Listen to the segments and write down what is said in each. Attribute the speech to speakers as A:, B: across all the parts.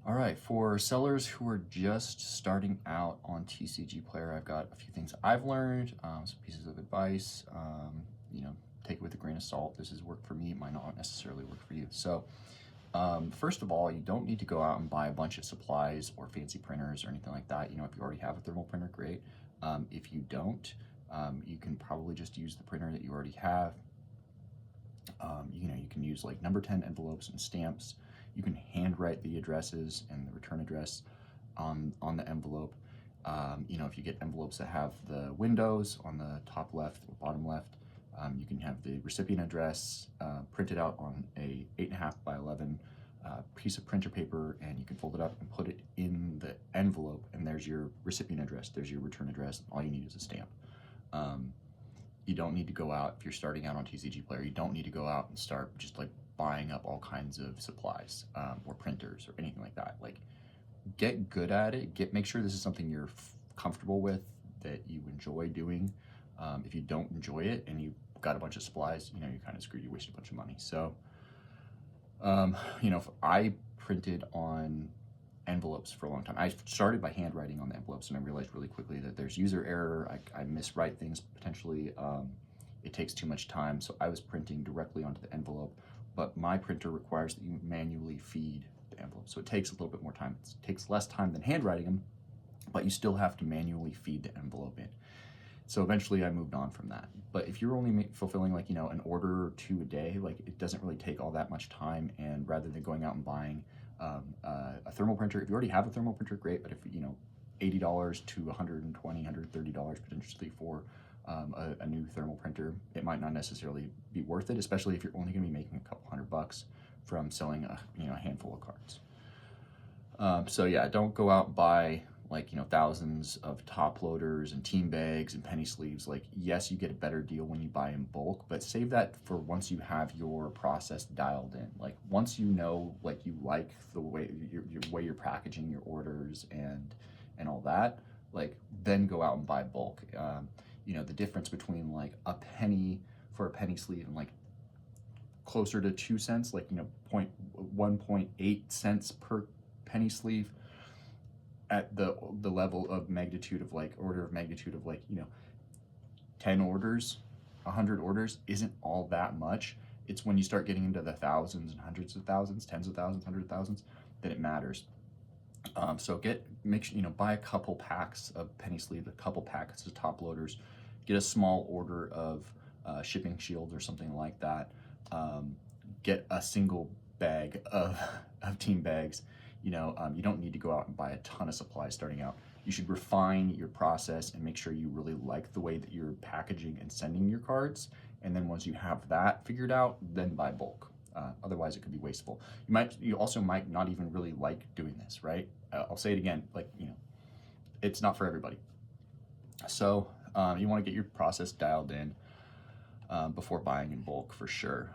A: All right, for sellers who are just starting out on TCG Player, I've got a few things I've learned, some pieces of advice. Take it with a grain of salt. This has worked for me; it might not necessarily work for you. So, first of all, you don't need to go out and buy a bunch of supplies or fancy printers or anything like that. If you already have a thermal printer, great. If you don't, you can probably just use the printer that you already have. You can use like number 10 envelopes and stamps. You can handwrite the addresses and the return address on the envelope. If you get envelopes that have the windows on the top left or bottom left, you can have the recipient address printed out on a 8.5 by 11 piece of printer paper, and you can fold it up and put it in the envelope, and there's your recipient address, there's your return address. All you need is a stamp. You don't need to go out, if you're starting out on TCG Player, you don't need to go out and start just like buying up all kinds of supplies or printers or anything like that. Like, get good at it. Make sure this is something you're comfortable with, that you enjoy doing. If you don't enjoy it and you've got a bunch of supplies, you're kind of screwed. You wasted a bunch of money. So, if I printed on envelopes for a long time. I started by handwriting on the envelopes, and I realized really quickly that there's user error. I miswrite things potentially. It takes too much time, so I was printing directly onto the envelope, but my printer requires that you manually feed the envelope, so it takes a little bit more time. It takes less time than handwriting them, but you still have to manually feed the envelope in. So eventually I moved on from that. But if you're only fulfilling like, an order or two a day, like it doesn't really take all that much time. And rather than going out and buying a thermal printer, if you already have a thermal printer, great. But if, $80 to $120, $130 potentially for a new thermal printer, it might not necessarily be worth it, especially if you're only gonna be making a couple $100 from selling a handful of cards. So yeah, don't go out and buy thousands of top loaders and team bags and penny sleeves. Like, yes, you get a better deal when you buy in bulk, but save that for once you have your process dialed in. Like, once you know, you like the way you're packaging your orders and all that, then go out and buy bulk. The difference between like a penny for a penny sleeve and closer to 2 cents, 1.8 cents per penny sleeve, at the level of magnitude of order of magnitude of 10 orders, 100 orders isn't all that much. It's when you start getting into the thousands and hundreds of thousands, tens of thousands, hundreds of thousands, that it matters. So buy a couple packs of penny sleeve, a couple packets of top loaders, get a small order of shipping shields or something like that. Get a single bag of team bags. You don't need to go out and buy a ton of supplies starting out. You should refine your process and make sure you really like the way that you're packaging and sending your cards. And then once you have that figured out, then buy bulk. Otherwise, it could be wasteful. You also might not even really like doing this, right? I'll say it again, it's not for everybody. So you want to get your process dialed in before buying in bulk, for sure.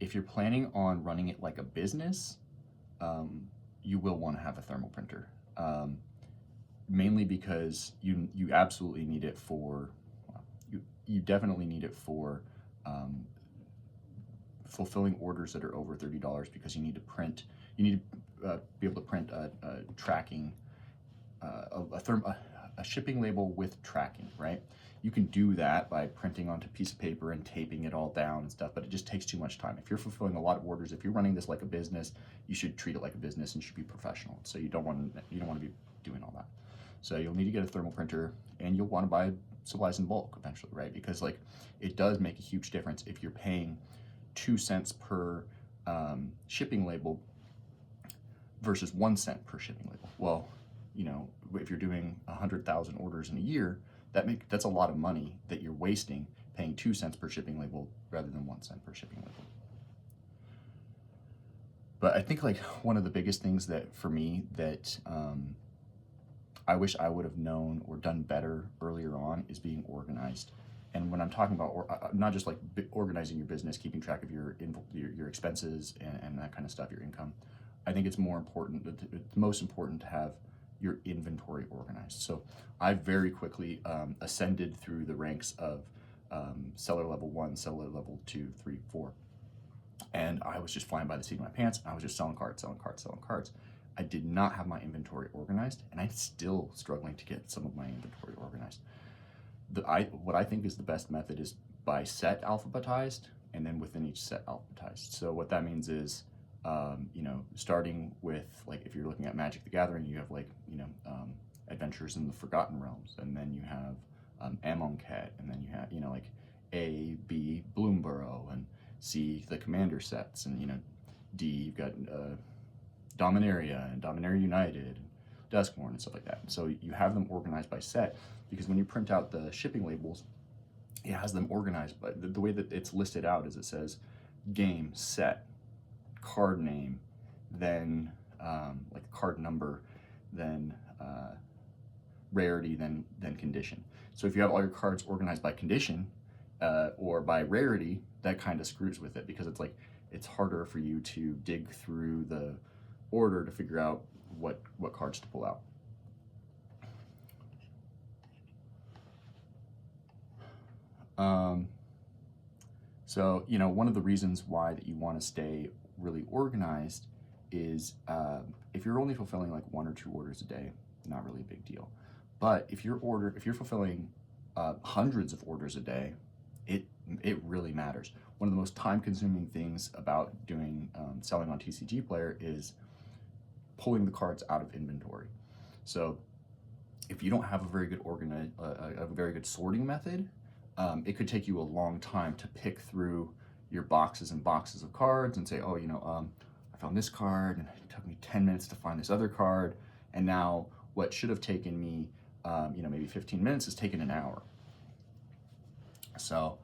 A: If you're planning on running it like a business, you will want to have a thermal printer, mainly because you absolutely need it for, you definitely need it for fulfilling orders that are over $30, because you need to be able to print a tracking, a shipping label with tracking, right? You can do that by printing onto a piece of paper and taping it all down and stuff, but it just takes too much time. If you're fulfilling a lot of orders, if you're running this like a business, you should treat it like a business and should be professional. So you don't want to be doing all that. So you'll need to get a thermal printer, and you'll want to buy supplies in bulk eventually, right? Because it does make a huge difference if you're paying 2 cents per shipping label versus 1 cent per shipping label. Well, if you're doing 100,000 orders in a year, that's a lot of money that you're wasting paying 2 cents per shipping label rather than 1 cent per shipping label. But I think one of the biggest things that for me that I wish I would have known or done better earlier on is being organized. And when I'm talking about not just organizing your business, keeping track of your expenses and that kind of stuff, your income, I think it's most important to have your inventory organized. So I very quickly ascended through the ranks of seller level 1, seller level 2, 3, 4. And I was just flying by the seat of my pants. I was just selling cards. I did not have my inventory organized, and I'm still struggling to get some of my inventory organized. What I think is the best method is by set alphabetized, and then within each set alphabetized. So what that means is, starting with, like, if you're looking at Magic the Gathering, you have, like, Adventures in the Forgotten Realms, and then you have Amonkhet, and then you have, like, A, B, Bloomborough, and C, the Commander sets, and, D, you've got Dominaria, and Dominaria United, and Duskmourn, and stuff like that. So you have them organized by set, because when you print out the shipping labels, it has them organized, but the way that it's listed out is it says game, set, card name, then like card number, then rarity, then condition. So if you have all your cards organized by condition or by rarity, that kind of screws with it, because it's harder for you to dig through the order to figure out what cards to pull out. So, one of the reasons why that you want to stay really organized is if you're only fulfilling like 1 or 2 orders a day, not really a big deal. But if you're fulfilling hundreds of orders a day, it really matters. One of the most time-consuming things about doing selling on TCG Player is pulling the cards out of inventory. So if you don't have a very good sorting method, it could take you a long time to pick through your boxes and boxes of cards and say, oh, I found this card, and it took me 10 minutes to find this other card, and now what should have taken me, maybe 15 minutes has taken an hour. So,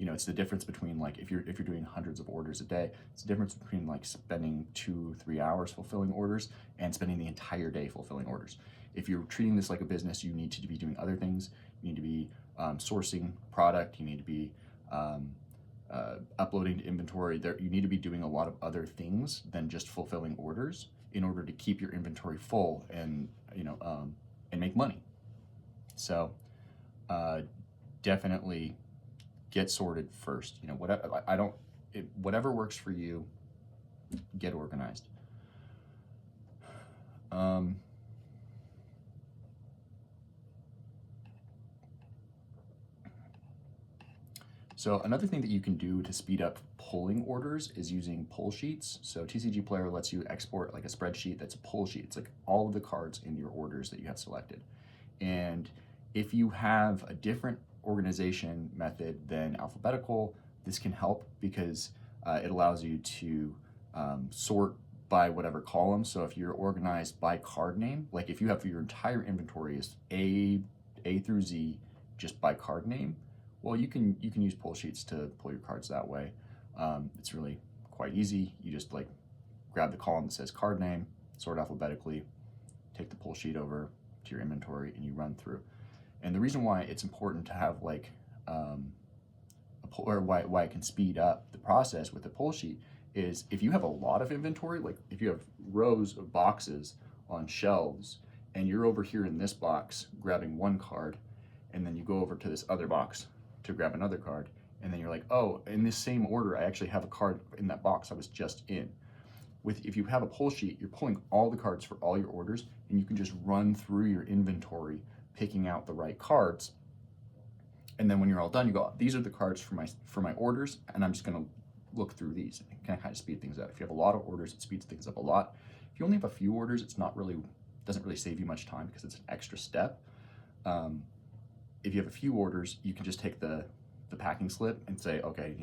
A: it's the difference between, like, if you're doing hundreds of orders a day, it's the difference between like spending 2-3 hours fulfilling orders and spending the entire day fulfilling orders. If you're treating this like a business, you need to be doing other things. You need to be sourcing product. You need to be uploading to inventory. You need to be doing a lot of other things than just fulfilling orders in order to keep your inventory full and and make money. So definitely get sorted first. Whatever works for you, get organized. So another thing that you can do to speed up pulling orders is using pull sheets. So TCG Player lets you export like a spreadsheet that's a pull sheet. It's like all of the cards in your orders that you have selected. And if you have a different organization method than alphabetical, this can help because it allows you to sort by whatever column. So if you're organized by card name, like if you have your entire inventory is A through Z just by card name, well, you can use pull sheets to pull your cards that way. It's really quite easy. You just like grab the column that says card name, sort alphabetically, take the pull sheet over to your inventory, and you run through. And the reason why it's important to have like why it can speed up the process with a pull sheet is if you have a lot of inventory, like if you have rows of boxes on shelves and you're over here in this box grabbing one card, and then you go over to this other box to grab another card, and then you're like, oh, in this same order I actually have a card in that box I was just in. If you have a pull sheet, you're pulling all the cards for all your orders, and you can just run through your inventory picking out the right cards. And then when you're all done, you go, these are the cards for my orders, and I'm just going to look through these. It can kind of speed things up. If you have a lot of orders, it speeds things up a lot. If you only have a few orders, doesn't really save you much time because it's an extra step. If you have a few orders, you can just take the packing slip and say, okay,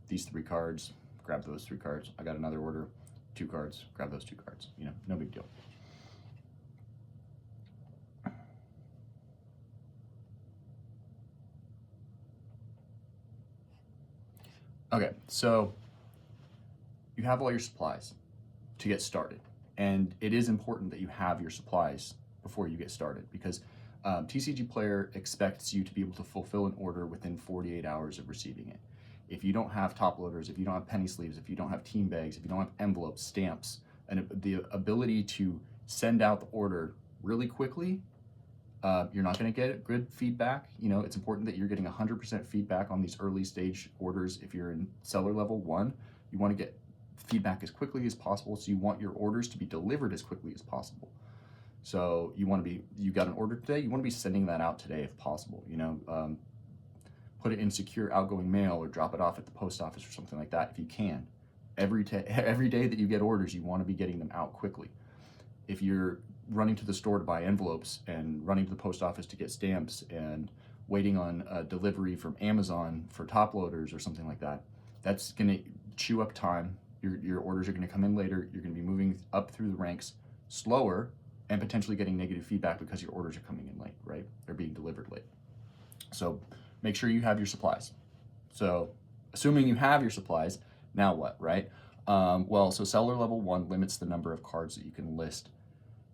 A: these 3 cards, grab those 3 cards. I got another order, 2 cards, grab those 2 cards. No big deal. Okay, so you have all your supplies to get started. And it is important that you have your supplies before you get started because TCG Player expects you to be able to fulfill an order within 48 hours of receiving it. If you don't have top loaders, if you don't have penny sleeves, if you don't have team bags, if you don't have envelopes, stamps, and the ability to send out the order really quickly, you're not going to get good feedback. It's important that you're getting 100% feedback on these early stage orders. If you're in seller level 1, you want to get feedback as quickly as possible. So you want your orders to be delivered as quickly as possible. So you got an order today, you want to be sending that out today if possible. Put it in secure outgoing mail or drop it off at the post office or something like that if you can. Every day that you get orders, you want to be getting them out quickly. If you're running to the store to buy envelopes and running to the post office to get stamps and waiting on a delivery from Amazon for top loaders or something like that, that's going to chew up time. Your orders are going to come in later. You're going to be moving up through the ranks slower and potentially getting negative feedback because your orders are coming in late, right? They're being delivered late. So make sure you have your supplies. So assuming you have your supplies, now what, right? So seller level 1 limits the number of cards that you can list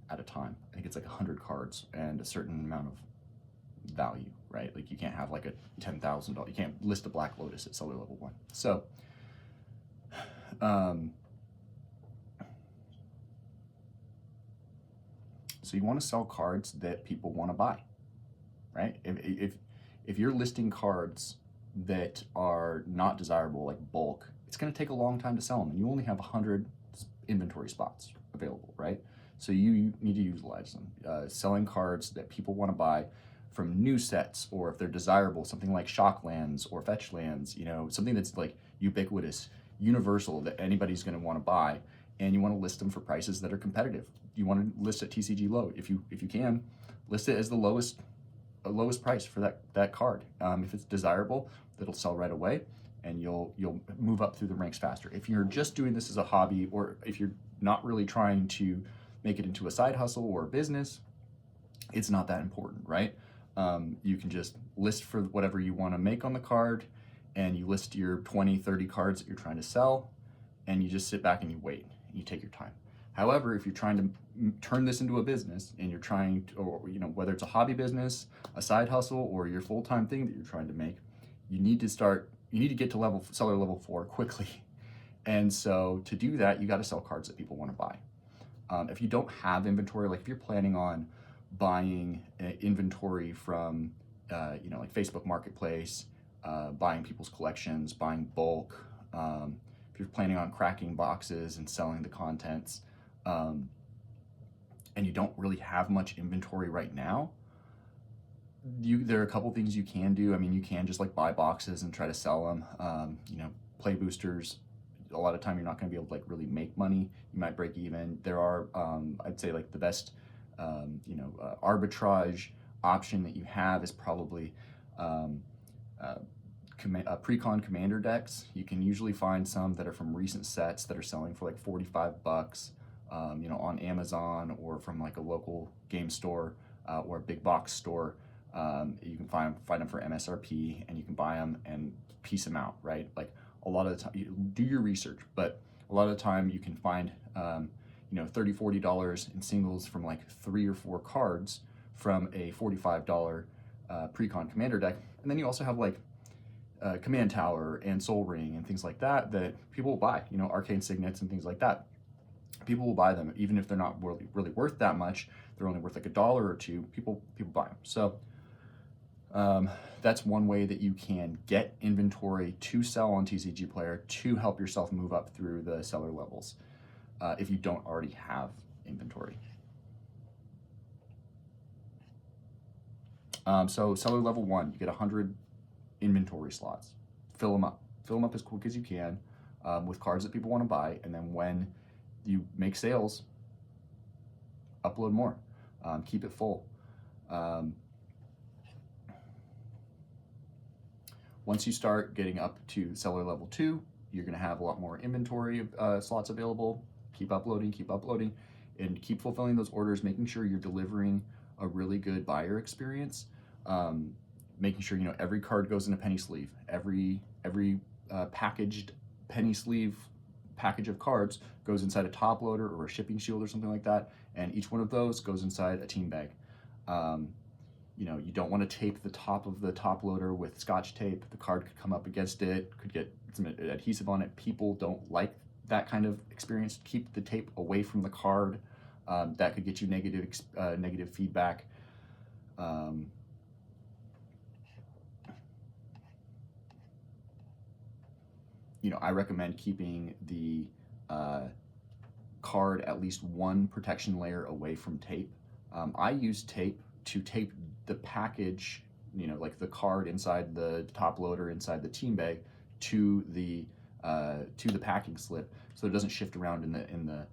A: at a time. I think it's like 100 cards and a certain amount of value, right? Like you can't have like a $10,000, you can't list a Black Lotus at seller level 1. So you want to sell cards that people want to buy, right? If you're listing cards that are not desirable, like bulk, it's going to take a long time to sell them, and you only have 100 inventory spots available, right? So you need to utilize them. Selling cards that people want to buy from new sets, or if they're desirable, something like shock lands or fetch lands, something that's like ubiquitous, universal, that anybody's going to want to buy, and you want to list them for prices that are competitive. You want to list at TCG low. If you can, list it as the lowest price for that card. If it's desirable, it'll sell right away, and you'll move up through the ranks faster. If you're just doing this as a hobby, or if you're not really trying to make it into a side hustle or a business, it's not that important, right? You can just list for whatever you want to make on the card, and you list your 20, 30 cards that you're trying to sell, and you just sit back and you wait, and you take your time. However, if you're trying to turn this into a business, and you're trying to, or whether it's a hobby business, a side hustle, or your full-time thing that you're trying to make, you need to get to seller level 4 quickly. And so to do that, you got to sell cards that people want to buy. If you don't have inventory, like if you're planning on buying inventory from, like Facebook Marketplace, buying people's collections, buying bulk, if you're planning on cracking boxes and selling the contents, and you don't really have much inventory right now, there are a couple things you can do. I mean, you can just like buy boxes and try to sell them. Play boosters, a lot of time you're not going to be able to like really make money. You might break even. There are, I'd say like the best, arbitrage option that you have is probably pre-con commander decks. You can usually find some that are from recent sets that are selling for like $45, on Amazon, or from like a local game store or a big box store. You can find them for MSRP, and you can buy them and piece them out, right? Like a lot of the time, you do your research, but a lot of the time you can find, $30, $40 in singles from like 3 or 4 cards from a $45 pre-con commander deck. And then you also have like Command Tower and Soul Ring and things like that people will buy, arcane signets and things like that. People will buy them even if they're not really worth that much. They're only worth like $1 or $2. People buy them. So that's one way that you can get inventory to sell on TCG Player to help yourself move up through the seller levels if you don't already have inventory. So seller level 1, you get 100 inventory slots. Fill them up as quick as you can with cards that people want to buy, and then when you make sales, upload more. Keep it full. Once you start getting up to seller level 2, you're going to have a lot more inventory slots available. Keep uploading, and keep fulfilling those orders, making sure you're delivering a really good buyer experience. Making sure every card goes in a penny sleeve. Every packaged penny sleeve package of cards goes inside a top loader or a shipping shield or something like that, and each one of those goes inside a team bag. You don't want to tape the top of the top loader with Scotch tape. The card could come up against it, could get some adhesive on it. People don't like that kind of experience. Keep the tape away from the card. That could get you negative feedback. I recommend keeping the card at least one protection layer away from tape. I use tape to tape the package, you know, like the card inside the top loader, inside the team bag, to the packing slip, so it doesn't shift around in the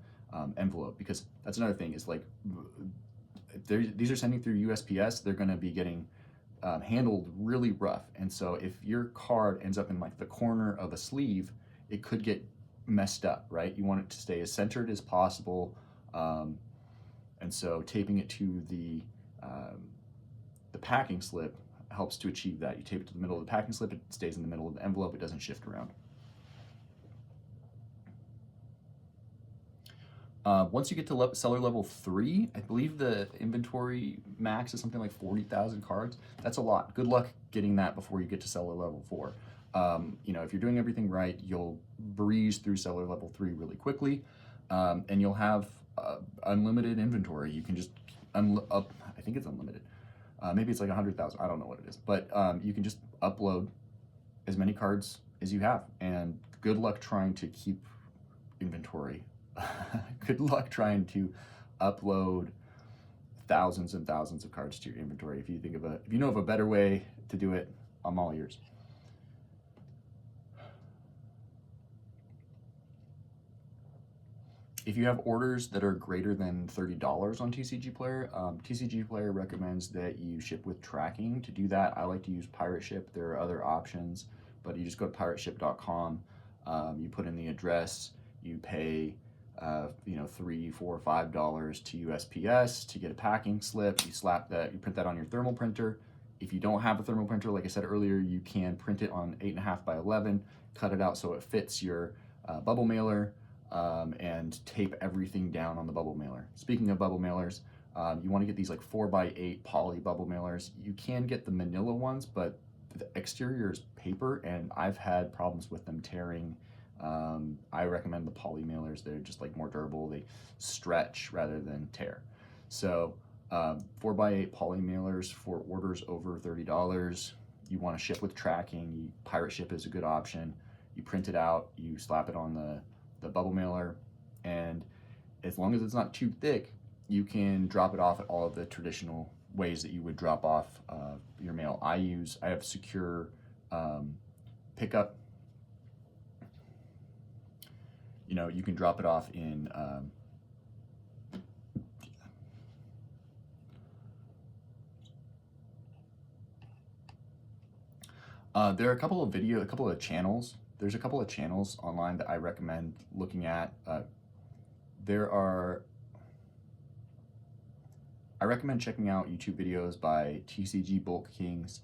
A: envelope. Because that's another thing, is like, if these are sending through USPS, they're going to be getting handled really rough, and so if your card ends up in like the corner of a sleeve, it could get messed up, right? You want it to stay as centered as possible, and so taping it to the packing slip helps to achieve that. You tape it to the middle of the packing slip, it stays in the middle of the envelope, it doesn't shift around. Once you get to seller level 3, I believe the inventory max is something like 40,000 cards. That's a lot. Good luck getting that before you get to seller level 4. You know, if you're doing everything right, you'll breeze through seller level 3 really quickly, and you'll have unlimited inventory. You can just, I think it's unlimited. Maybe it's like 100,000, I don't know what it is. But you can just upload as many cards as you have, and good luck trying to keep inventory. Good luck trying to upload thousands and thousands of cards to your inventory. If you know of a better way to do it, I'm all ears. If you have orders that are greater than $30 on TCG Player, TCG Player recommends that you ship with tracking. To do that, I like to use Pirate Ship. There are other options, but you just go to pirateship.com, you put in the address, you pay you know, $3, $4, $5 to USPS to get a packing slip. You slap that, you print that on your thermal printer. If you don't have a thermal printer, like I said earlier, you can print it on 8.5 by 11, cut it out so it fits your bubble mailer, and tape everything down on the bubble mailer. Speaking of bubble mailers, you want to get these like 4x8 poly bubble mailers. You can get the manila ones, but the exterior is paper, and I've had problems with them tearing. I recommend the poly mailers. They're just like more durable. They stretch rather than tear. So 4x8 poly mailers for orders over $30. You want to ship with tracking. Pirate Ship is a good option. You print it out, you slap it on the bubble mailer, and as long as it's not too thick, you can drop it off at all of the traditional ways that you would drop off your mail. I have secure pickup. You know, you can drop it off in there are a couple of channels. There's a couple of channels online that I recommend looking at. I recommend checking out YouTube videos by TCG Bulk Kings,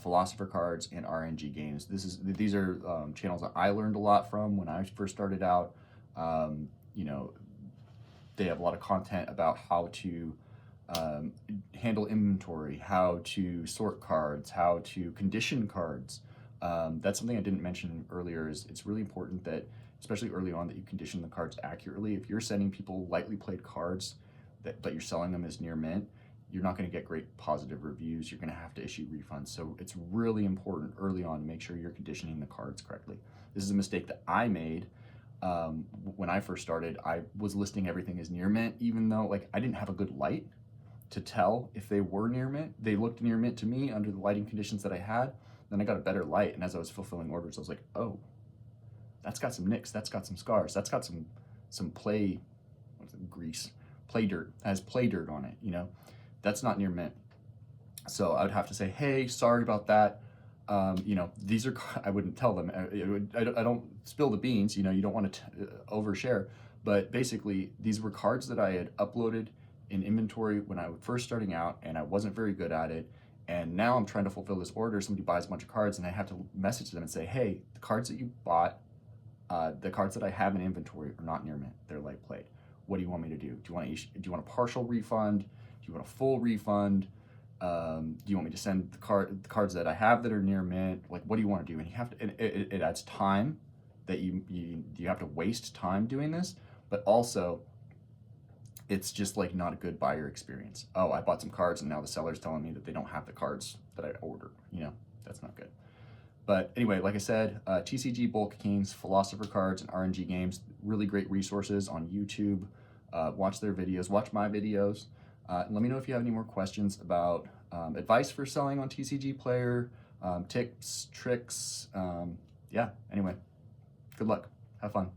A: Philosopher Cards, and RNG Games. These are channels that I learned a lot from when I first started out. You know, they have a lot of content about how to handle inventory, how to sort cards, how to condition cards. That's something I didn't mention earlier. Is it's really important that, especially early on, that you condition the cards accurately. If you're sending people lightly played cards but you're selling them as near mint, you're not going to get great positive reviews. You're going to have to issue refunds. So it's really important early on to make sure you're conditioning the cards correctly. This is a mistake that I made when I first started. I was listing everything as near mint, even though like I didn't have a good light to tell if they were near mint. They looked near mint to me under the lighting conditions that I had. Then I got a better light, and as I was fulfilling orders, I was like, oh, that's got some nicks, that's got some scars, that's got some play, what's it, grease, play dirt, has play dirt on it, you know? That's not near mint. So I would have to say, hey, sorry about that. You know, these are, I wouldn't tell them. I don't spill the beans, you know, you don't want to overshare. But basically, these were cards that I had uploaded in inventory when I was first starting out, and I wasn't very good at it. And now I'm trying to fulfill this order. Somebody buys a bunch of cards, and I have to message them and say, hey, the cards that you bought, the cards that I have in inventory are not near mint. They're light played. What do you want me to do? Do you want a partial refund? Do you want a full refund? Do you want me to send the cards that I have that are near mint? Like, what do you want to do? And you have to. And it adds time that you have to waste time doing this, but also it's just like not a good buyer experience. Oh, I bought some cards and now the seller's telling me that they don't have the cards that I ordered. You know, that's not good. But anyway, like I said, TCG Bulk Kings, Philosopher Cards, and RNG Games, really great resources on YouTube. Watch their videos, watch my videos. Let me know if you have any more questions about advice for selling on TCG Player, tips, tricks. Yeah, anyway, good luck. Have fun.